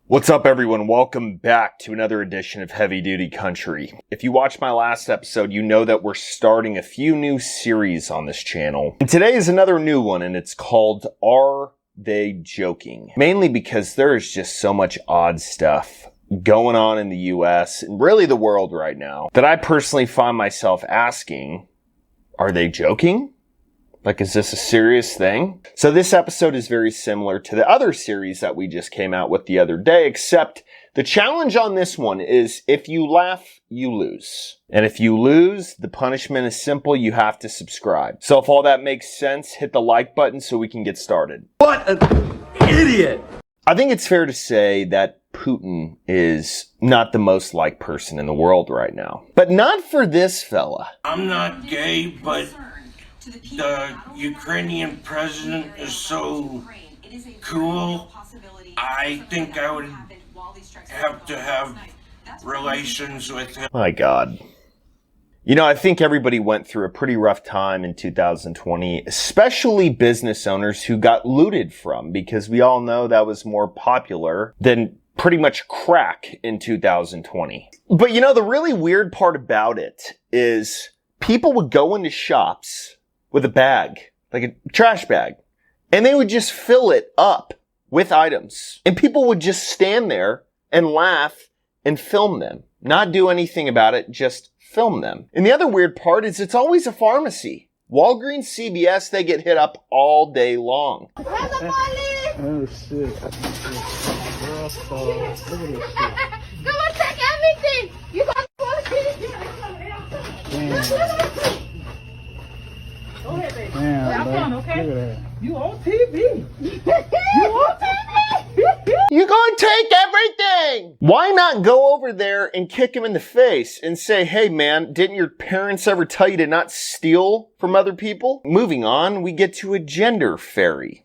What's up, everyone? Welcome back to another edition of Heavy Duty Country. If you watched my last episode, you know that we're starting a few new series on this channel. And today is another new one, and it's called Are They Joking? Mainly because there is just so much odd stuff going on in the US and really the world right now that I personally find myself asking, are they joking? Like, is this a serious thing? So this episode is very similar to the other series that we just came out with the other day, except the challenge on this one is if you laugh, you lose. And if you lose, the punishment is simple. You have to subscribe. So if all that makes sense, hit the like button so we can get started. What an idiot! I think it's fair to say that Putin is not the most liked person in the world right now. But not for this fella. I'm not gay, but the Ukrainian president is so cool. I think I would have to have relations with him. My God. You know, I think everybody went through a pretty rough time in 2020, especially business owners who got looted from, because we all know that was more popular than pretty much crack in 2020. But you know, the really weird part about it is people would go into shops with a bag, like a trash bag, and they would just fill it up with items. And people would just stand there and laugh and film them. Not do anything about it, just film them. And the other weird part is it's always a pharmacy. Walgreens, CVS, they get hit up all day long. Oh shit. Girl, stop. Look at this shit. Come on, take everything! You got to Go ahead, baby. Have fun, okay? Look at that. You on TV. You on TV. You gonna take everything! Why not go over there and kick him in the face and say, hey man, didn't your parents ever tell you to not steal from other people? Moving on, we get to a gender fairy.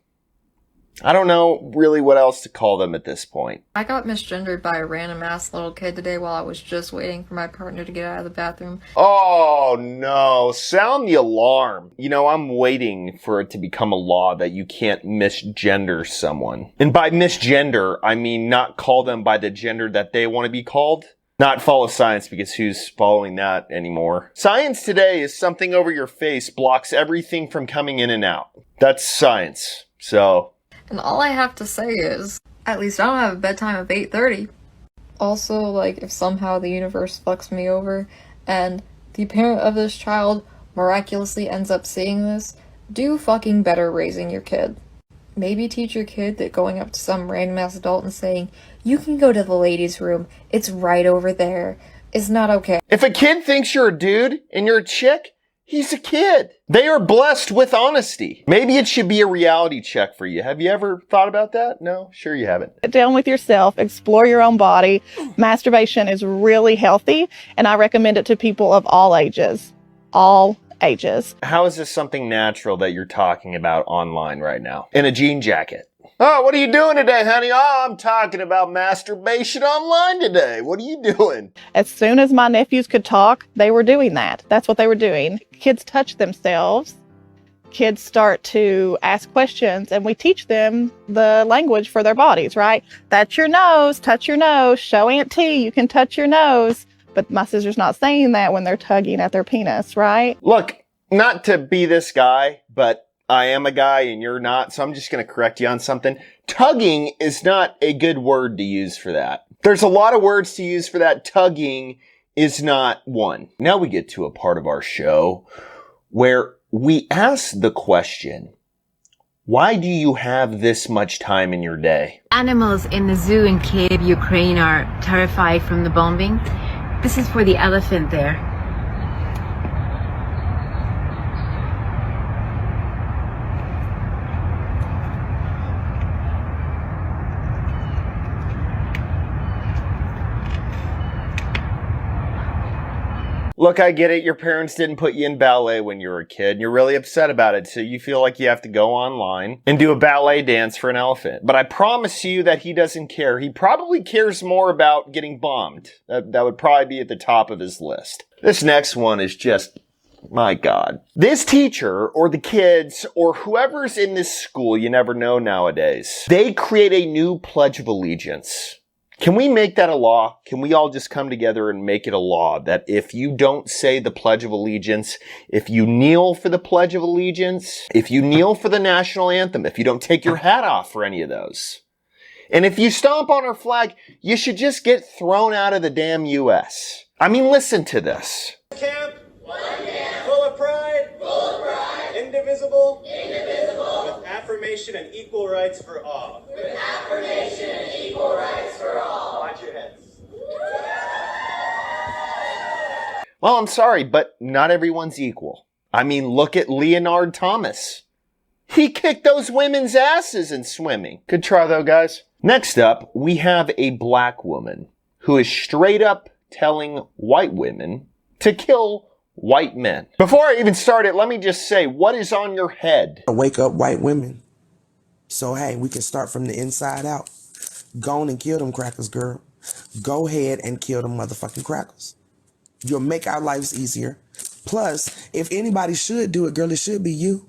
I don't know really what else to call them at this point. I got misgendered by a random ass little kid today while I was just waiting for my partner to get out of the bathroom. Oh no, sound the alarm. You know, I'm waiting for it to become a law that you can't misgender someone. And by misgender, I mean not call them by the gender that they want to be called. Not follow science, because who's following that anymore? Science today is something over your face blocks everything from coming in and out. That's science. So And all I have to say is, at least I don't have a bedtime of 8:30. Also, like, if somehow the universe fucks me over, and the parent of this child miraculously ends up seeing this, do fucking better raising your kid. Maybe teach your kid that going up to some random ass adult and saying, you can go to the ladies' room, it's right over there, is not okay. if a kid thinks you're a dude and you're a chick, he's a kid. They are blessed with honesty. Maybe it should be a reality check for you. Have you ever thought about that? No? Sure you haven't. Sit down with yourself, explore your own body. Masturbation is really healthy, and I recommend it to people of all ages. All ages. How is this something natural that you're talking about online right now? In a jean jacket. Oh, what are you doing today, honey? Oh, I'm talking about masturbation online today. What are you doing? As soon as my nephews could talk, they were doing that. That's what they were doing. Kids touch themselves. Kids start to ask questions, and we teach them the language for their bodies, right? That's your nose, touch your nose, show Aunt T you can touch your nose. But my sister's not saying that when they're tugging at their penis, right? Look, not to be this guy, but I am a guy and you're not, so I'm just going to correct you on something. Tugging is not a good word to use for that. There's a lot of words to use for that. Tugging is not one. Now we get to a part of our show where we ask the question, why do you have this much time in your day? Animals in the zoo in Kiev, Ukraine are terrified from the bombing. This is for the elephant there. Look, I get it. Your parents didn't put you in ballet when you were a kid, and you're really upset about it, so you feel like you have to go online and do a ballet dance for an elephant. But I promise you that he doesn't care. He probably cares more about getting bombed. That would probably be at the top of his list. This next one is just, my God. This teacher, or the kids, or whoever's in this school, you never know nowadays, they create a new Pledge of Allegiance. Can we make that a law? Can we all just come together and make it a law that if you don't say the Pledge of Allegiance, if you kneel for the Pledge of Allegiance, if you kneel for the national anthem, if you don't take your hat off for any of those, and if you stomp on our flag, you should just get thrown out of the damn U.S. I mean, listen to this. Camp, full of pride, indivisible, with affirmation and equal rights for all. Watch your heads. Well, I'm sorry, but not everyone's equal. I mean, look at Leonard Thomas. He kicked those women's asses in swimming. Good try though, guys. Next up, we have a black woman who is straight up telling white women to kill white men. Before I even start it, let me just say, what is on your head? Wake up white women. So, hey, we can start from the inside out. Go on and kill them crackers, girl. Go ahead and kill them motherfucking crackers. You'll make our lives easier. Plus, if anybody should do it, girl, it should be you.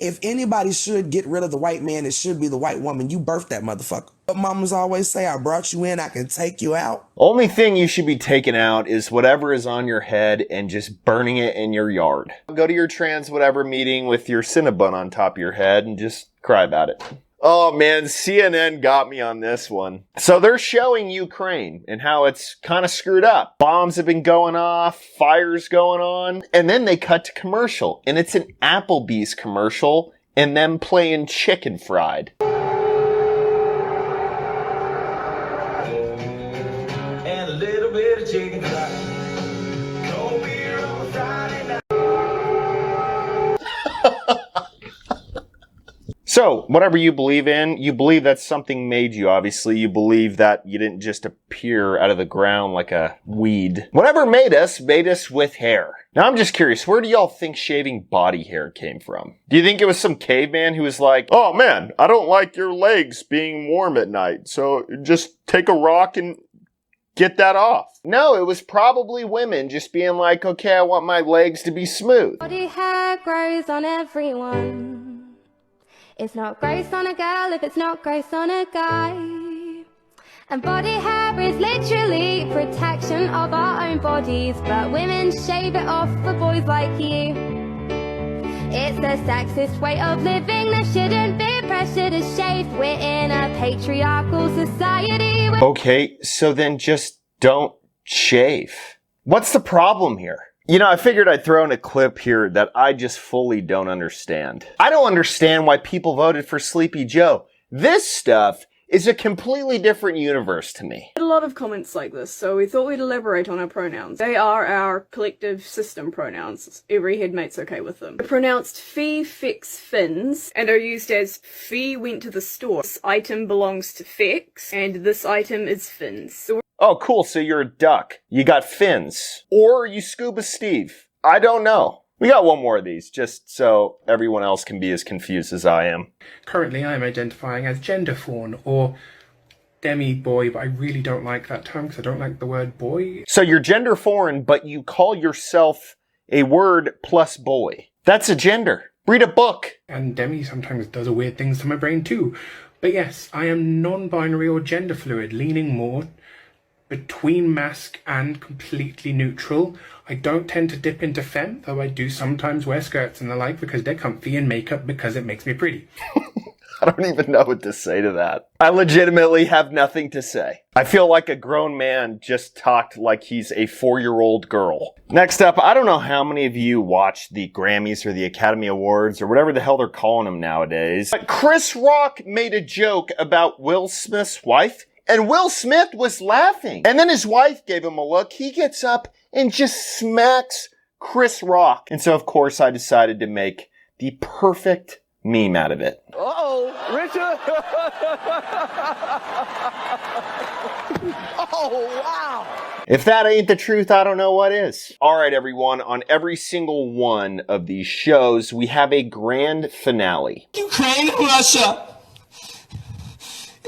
If anybody should get rid of the white man, it should be the white woman. You birthed that motherfucker. But mamas always say, I brought you in, I can take you out. Only thing you should be taking out is whatever is on your head and just burning it in your yard. Go to your trans whatever meeting with your Cinnabon on top of your head and just cry about it. Oh man, CNN got me on this one. So they're showing Ukraine and how it's kind of screwed up. Bombs have been going off, fires going on, and then they cut to commercial, and it's an Applebee's commercial and them playing Chicken Fried. And a little bit of chicken fried. Cold beer on Friday night. So, whatever you believe in, you believe that something made you, obviously. You believe that you didn't just appear out of the ground like a weed. Whatever made us with hair. Now, I'm just curious, where do y'all think shaving body hair came from? Do you think it was some caveman who was like, oh man, I don't like your legs being warm at night, so just take a rock and get that off? No, it was probably women just being like, okay, I want my legs to be smooth. Body hair grows on everyone. It's not grace on a girl if it's not grace on a guy. And body hair is literally protection of our own bodies, but women shave it off for boys like you. It's a sexist way of living. There shouldn't be pressure to shave. We're in a patriarchal society. Okay, so then just don't shave. What's the problem here? You know, I figured I'd throw in a clip here that I just fully don't understand. I don't understand why people voted for Sleepy Joe. This stuff is a completely different universe to me. A lot of comments like this, so we thought we'd elaborate on our pronouns. They are our collective system pronouns. Every headmate's okay with them. They're pronounced fee, fix, fins, and are used as fee went to the store. This item belongs to fix, and this item is fins. So oh, cool, so you're a duck. You got fins. Or you Scuba Steve. I don't know. We got one more of these, just so everyone else can be as confused as I am. Currently, I'm identifying as gender fawn or demi-boy, but I really don't like that term because I don't like the word boy. So you're gender foreign, but you call yourself a word plus boy. That's a gender. Read a book. And demi sometimes does weird things to my brain too. But yes, I am non-binary or gender fluid, leaning more between masc and completely neutral. I don't tend to dip into femme, though I do sometimes wear skirts and the like because they're comfy, and makeup because it makes me pretty. I don't even know what to say to that. I legitimately have nothing to say. I feel like a grown man just talked like he's a 4-year-old girl. Next up, I don't know how many of you watch the Grammys or the Academy Awards or whatever the hell they're calling them nowadays. But Chris Rock made a joke about Will Smith's wife, and Will Smith was laughing. And then his wife gave him a look. He gets up and just smacks Chris Rock. And so, of course, I decided to make the perfect meme out of it. Uh-oh, Richard. Oh, wow. If that ain't the truth, I don't know what is. All right, everyone. On every single one of these shows, we have a grand finale. Ukraine and Russia.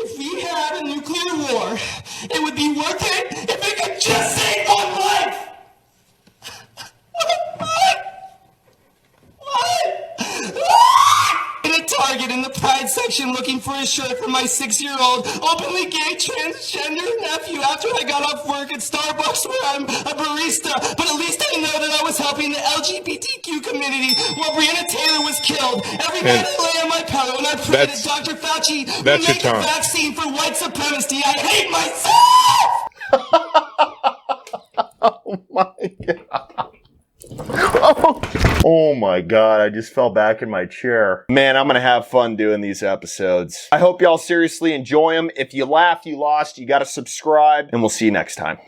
If we had a nuclear war, it would be worth it if it could just save one life. What? In a Target in the Pride section looking for a shirt for my my 6-year-old, openly gay, transgender nephew after I got off work at Starbucks where I'm a barista. But at least I know that I was helping the LGBTQ community while Breonna Taylor was killed. Every night I lay on my pillow and I pray that Dr. Fauci will make a vaccine for white supremacy. I hate myself! Oh my god. Oh my god, I just fell back in my chair. Man, I'm gonna have fun doing these episodes. I hope y'all seriously enjoy them. If you laughed, you lost, you gotta subscribe, and we'll see you next time.